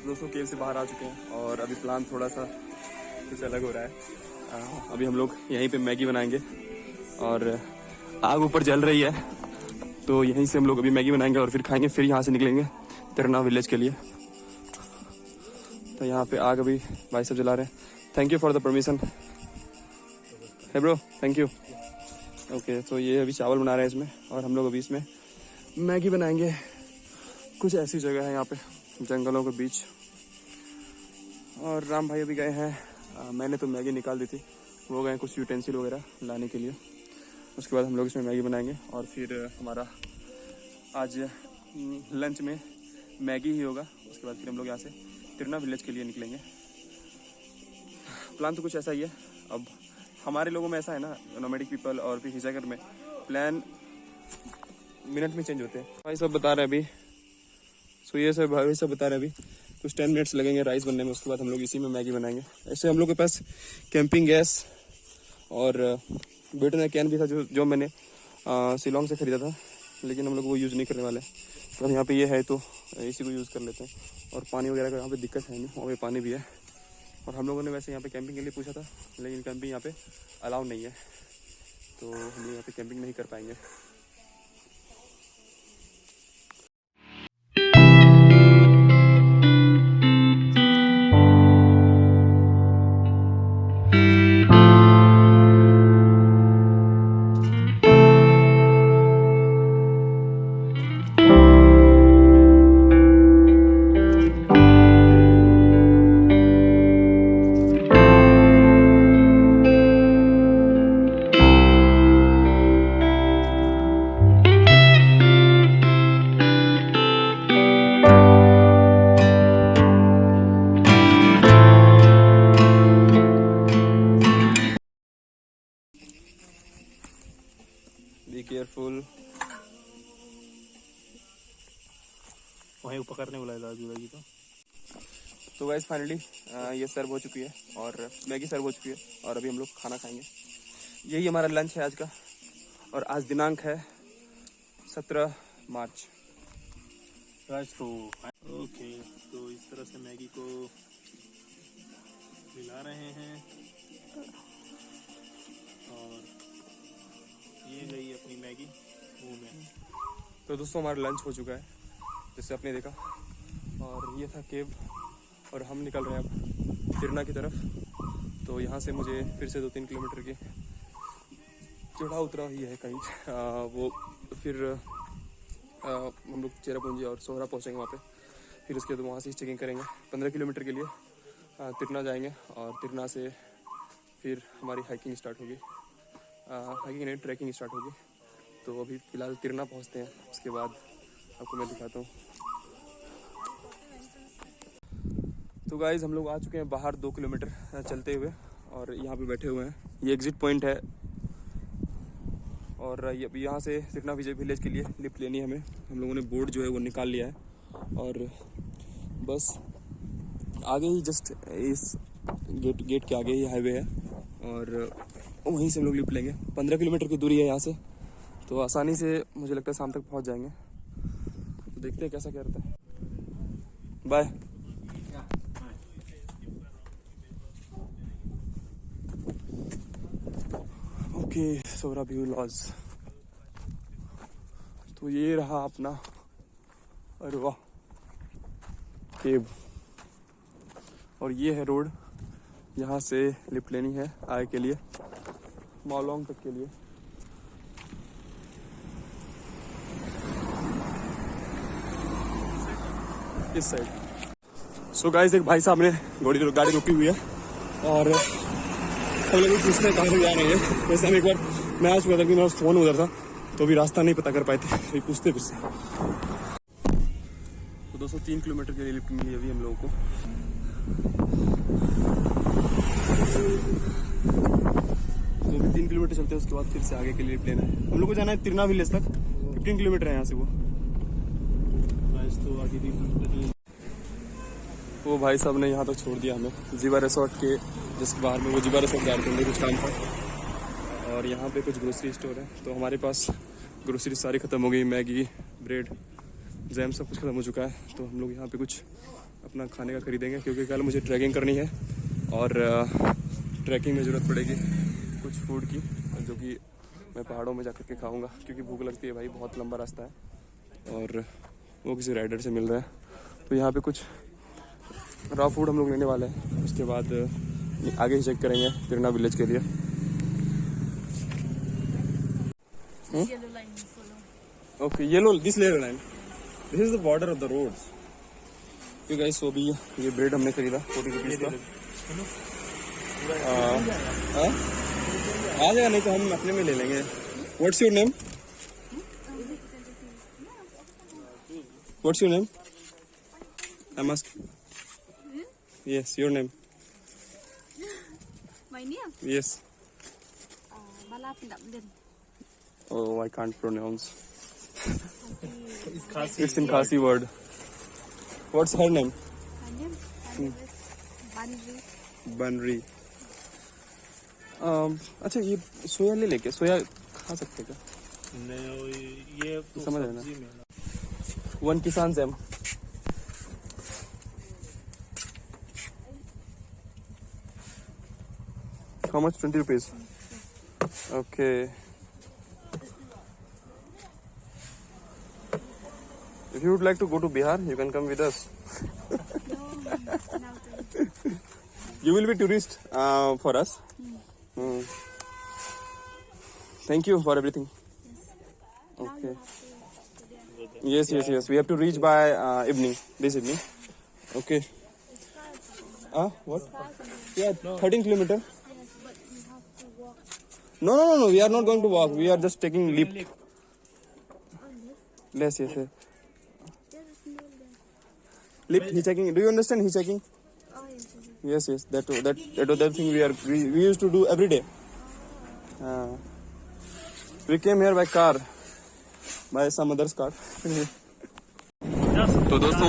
दोस्तों केव से बाहर आ चुके हैं और अभी प्लान थोड़ा सा कुछ अलग हो रहा है। अभी हम लोग यहीं पे मैगी बनाएंगे और आग ऊपर जल रही है, तो यहीं से हम लोग अभी मैगी बनाएंगे और फिर खाएंगे, फिर यहाँ से निकलेंगे तिरना विलेज के लिए। तो यहाँ पे आग अभी भाई सब जला रहे हैं। Thank you for the permission. है ब्रो, थैंक यू। ओके, तो ये अभी चावल बना रहे हैं इसमें और हम लोग अभी इसमें मैगी बनाएंगे। कुछ ऐसी जगह है यहाँ पे जंगलों के बीच। और राम भाई अभी गए हैं, मैंने तो मैगी निकाल दी थी, वो गए कुछ यूटेंसिल वगैरह लाने के लिए। उसके बाद हम लोग इसमें मैगी बनाएंगे और फिर हमारा आज लंच में मैगी ही होगा। उसके बाद फिर हम लोग यहाँ से तिरना विलेज के लिए निकलेंगे। प्लान तो कुछ ऐसा ही है। अब हमारे लोगों में ऐसा है ना, नोमैडिक पीपल और फिर हिजागर में प्लान मिनट में चेंज होते हैं। भाई सब बता रहे हैं अभी, सो ये सब भाई सब बता रहे हैं अभी कुछ 10 मिनट्स लगेंगे राइस बनने में। उसके बाद हम लोग इसी में मैगी बनाएंगे। ऐसे हम लोग के पास कैंपिंग गैस और बेटन कैन भी था जो मैंने शिलोंग से ख़रीदा था, लेकिन हम लोग वो यूज़ नहीं करने वाले। तो अब यहाँ पे ये है तो इसी को यूज़ कर लेते हैं। और पानी वगैरह का यहाँ पे दिक्कत है नहीं, वहाँ पे पानी भी है। और हम लोगों ने वैसे यहाँ पे कैंपिंग के लिए पूछा था, लेकिन कैंपिंग यहाँ पे अलाउ नहीं है, तो हम लोग यहाँ पे कैंपिंग नहीं कर पाएंगे। Be careful. वहीं पकड़ने वाला है दादी भाई तो गाइस फाइनली ये सर्व हो चुकी है और मैगी सर्व हो चुकी है और अभी हम लोग खाना खाएंगे। यही हमारा लंच है आज का। और आज दिनांक है 17 मार्च। तो ओके, तो इस तरह से मैगी को मिला रहे हैं और ये गई अपनी मैगी मुंह में। तो दोस्तों हमारा लंच हो चुका है जैसे आपने देखा, और ये था केव और हम निकल रहे हैं अब तिरना की तरफ। तो यहाँ से मुझे फिर से 2-3 किलोमीटर की चढ़ाव उतरा ही है कहीं, वो फिर हम लोग चेरापूंजी और सोहरा पहुँचेंगे वहाँ पे। फिर उसके बाद वहाँ से चेकिंग करेंगे 15 किलोमीटर के लिए तिरना जाएंगे और तिरना से फिर हमारी हाइकिंग स्टार्ट होगी। हाइकिंग नहीं, ट्रैकिंग स्टार्ट होगी। तो अभी फ़िलहाल तिरना पहुँचते हैं, उसके बाद आपको मैं दिखाता हूँ। तो गाइज़ हम लोग आ चुके हैं बाहर 2 किलोमीटर चलते हुए और यहाँ पे बैठे हुए हैं। ये एग्ज़िट पॉइंट है और यहाँ से तिरना विलेज के लिए लिफ्ट लेनी है हमें। हम लोगों ने बोर्ड जो है वो निकाल लिया है और बस आगे ही जस्ट इस गेट के आगे ही हाईवे है और वहीं से हम लोग लिफ्ट लेंगे। 15 किलोमीटर की दूरी है यहाँ से, तो आसानी से मुझे लगता है शाम तक पहुँच जाएंगे। तो देखते हैं कैसा क्या रहता है। Bye. Okay, Sohra view lodge. तो ये रहा अपना, अरे वाह, केव। और ये है रोड, यहाँ से लिफ्ट लेनी है आगे के लिए, माओलोंग तक के लिए। इस साइड। सो गाइस एक भाई साहब ने गाड़ी रुकी हुई है और हम लोग पूछते हैं कहाँ से जा रहे हैं। वैसे हम एक बार मैं आ चुका था कि मेरा फ़ोन उधर था, तो अभी रास्ता नहीं पता कर पाए थे, अभी पूछते फिर से। तो 203 किलोमीटर के लिए लिफ्ट मिली अभी हम लोगों को। तो अभी 3 किलोमीटर चलते हैं, उसके बाद फिर से आगे के लिए लिफ्ट लेना है। हम लोग को जाना है तिरना विलेज तक, 15 किलोमीटर है यहाँ से वो। तो आगे भी वो भाई साहब ने यहाँ तक छोड़ दिया हमें, जीवा रिसोर्ट के जिसके बाहर में। वो जीवा रिसोर्ट जा रहे थे कुछ काम था और यहाँ पे कुछ ग्रोसरी स्टोर है। तो हमारे पास ग्रोसरी सारी ख़त्म हो गई, मैगी, ब्रेड, जैम सब कुछ खत्म हो चुका है, तो हम लोग यहाँ पे कुछ अपना खाने का खरीदेंगे, क्योंकि कल मुझे ट्रैकिंग करनी है और ट्रैकिंग में ज़रूरत पड़ेगी कुछ फूड की, जो कि मैं पहाड़ों में जाकर के खाऊंगा, क्योंकि भूख लगती है भाई, बहुत लंबा रास्ता है और वो किसी राइडर से मिल रहा है। तो यहाँ पे कुछ रॉ फूड हम लोग लेने वाले हैं, उसके बाद आगे ही चेक करेंगे तिरना विलेज के लिए। Okay, yellow, this yellow line, this is the border of the roads. तो गाइस वो भी ये ब्रेड हमने खरीदा 40 रुपीज़ का। आ जाएगा, नहीं तो हम अपने में ले लेंगे। What's your name? What's your name? I must, yes, your name? My name? Yes. Bala Pindamdin. Oh, I can't pronounce. It's Khasi. It's in Khasi word. What's her name? My name is Banri. Banri. अच्छा, ये सोया ले लेके, सोया खा सकते क्या? नहीं, ये तो समझ रहे ना? सब्जी में ना। 1 किसान jam. How much? 20 rupees. Okay. If you would like to go to Bihar, you can come with us. You will be tourist for us. Hmm. Thank you for everything. Okay. Yes. We have to reach by evening. This evening. Okay. What? Yeah, 13 kilometer. No. We are not going to walk. We are just taking leap. Yes. Leap. Hitchhiking. Do you understand hitchhiking? Yes. That thing we used to do every day. We came here by car, by some other's car. तो दोस्तों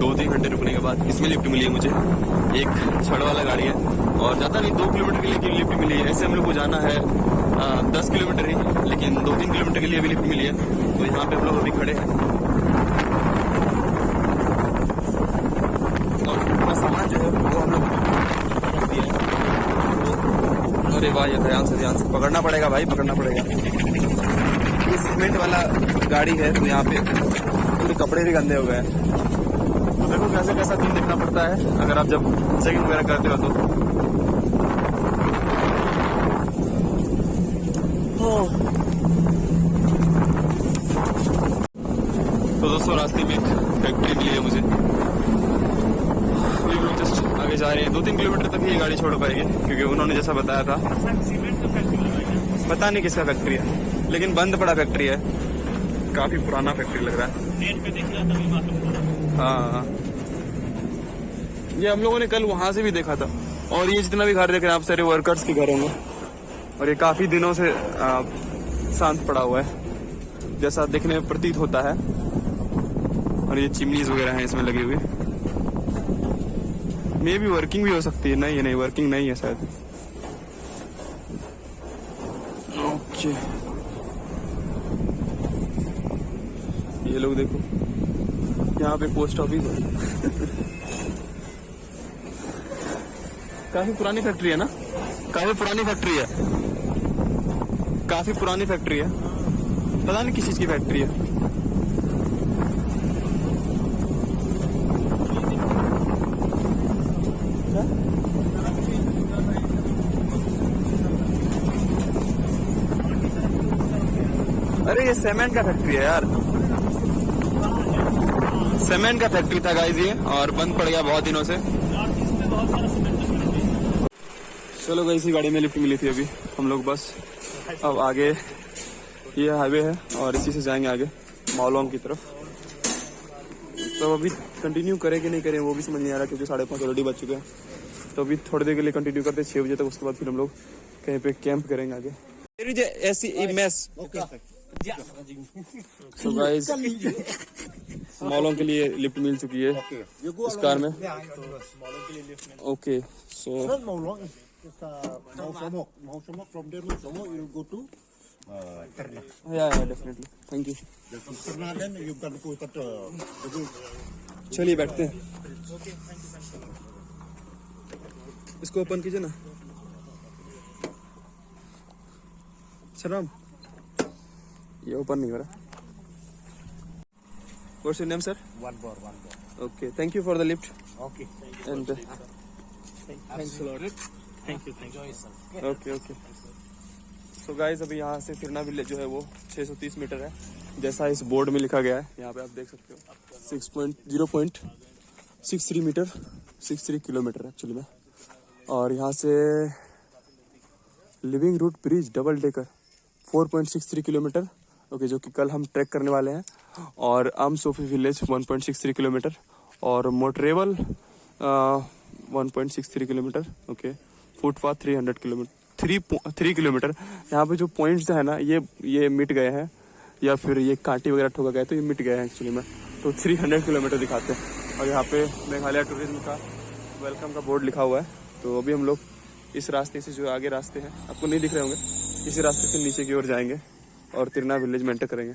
2-3 घंटे रुकने के बाद इसमें lift मिली है मुझे। एक छड़ वाला गाड़ी है और ज़्यादा नहीं, 2 किलोमीटर के लिए लिफ्ट मिली है। ऐसे हम लोग को जाना है 10 किलोमीटर ही, लेकिन 2-3 किलोमीटर के लिए भी लिफ्ट मिली है। तो यहाँ पे हम लोग अभी खड़े हैं और अपना सामान जो है वो हम लोग रख दिया है। अरे वाह, ये ध्यान से पकड़ना पड़ेगा भाई, पकड़ना पड़ेगा। ये सीमेंट वाला गाड़ी है, तो यहाँ पे पूरे कपड़े भी गंदे हो गए हैं। तो देखो कैसा दिन देखना पड़ता है अगर आप जब चेकिंग वगैरह करते हो तो दोस्तों रास्ते में एक फैक्ट्री मिली है मुझे। ये लोग जस्ट आगे जा रहे हैं, 2-3 किलोमीटर तक ही ये गाड़ी छोड़ पाएगी, क्योंकि उन्होंने जैसा बताया था। पता नहीं किसका फैक्ट्री है, लेकिन बंद पड़ा फैक्ट्री है, काफी पुराना फैक्ट्री लग रहा है। हाँ, ये हम लोगों ने कल वहां से भी देखा था। और ये जितना भी घर देख रहे हैं आप, सारे वर्कर्स के घर होंगे और ये काफी दिनों से शांत पड़ा हुआ है, जैसा देखने में प्रतीत होता है। और ये चिमनीज वगैरह हैं इसमें लगी हुई, मे भी वर्किंग भी हो सकती है। नहीं, वर्किंग नहीं है शायद। ओके, ये लोग देखो, यहाँ पे पोस्ट ऑफिस है। काफी पुरानी फैक्ट्री है ना, काफी पुरानी फैक्ट्री है। पता नहीं किस चीज की फैक्ट्री है। अरे ये सीमेंट का फैक्ट्री है यार, सीमेंट का फैक्ट्री था गाइस ये, और बंद पड़ गया बहुत दिनों से। चलो गाइस, इसी गाड़ी में लिफ्ट मिली थी अभी हम लोग। बस अब आगे ये हाईवे है और इसी से जाएंगे आगे माओलोंग की तरफ। तो अभी कंटिन्यू करें कि नहीं करें वो भी समझ नहीं आ रहा, क्योंकि 5:30 ऑलरेडी बज चुके हैं। तो अभी थोड़ी देर के लिए कंटिन्यू करते 6 बजे तक, उसके बाद फिर हम लोग कहीं पे कैंप करेंगे आगे। तो गाइस माओलोंग के लिए लिफ्ट मिल चुकी है इस कार में। Okay, so Mau Somok. From there, Mau Somok, you go to या डेफिनेटली, थैंक यू। चलिए बैठते हैं, इसको ओपन कीजिए ना शराम, ये ओपन नहीं हो रहा। What's your name, sir? One more. Okay, thank you for the lift. Okay. And thanks a lot. Thank you. Okay. So guys, अभी यहाँ से तिरना विलेज जो है वो 630 मीटर है, जैसा इस बोर्ड में लिखा गया है। यहाँ पे आप देख सकते हो 0.63 मीटर, 63 किलोमीटर एक्चुअली में। और यहाँ से living root bridge double decker 4.63 kilometre, okay, जो कि कल हम ट्रैक करने वाले हैं। और आम सोफी विलेज 1.63 किलोमीटर और motorable 1.63 kilometre, okay. Footpath 3 kilometre. यहाँ पे जो पॉइंट्स है ना, ये मिट गए हैं, या फिर ये कांटी वगैरह ठोका गया तो ये मिट गए हैं एक्चुअली में। तो 300 किलोमीटर दिखाते हैं। और यहाँ पे मेघालय टूरिज्म का वेलकम का बोर्ड लिखा हुआ है। तो अभी हम लोग इस रास्ते से, जो आगे रास्ते हैं आपको नहीं दिख रहे होंगे, इसी रास्ते से नीचे की ओर जाएंगे और तिरना विलेज में एंटर करेंगे।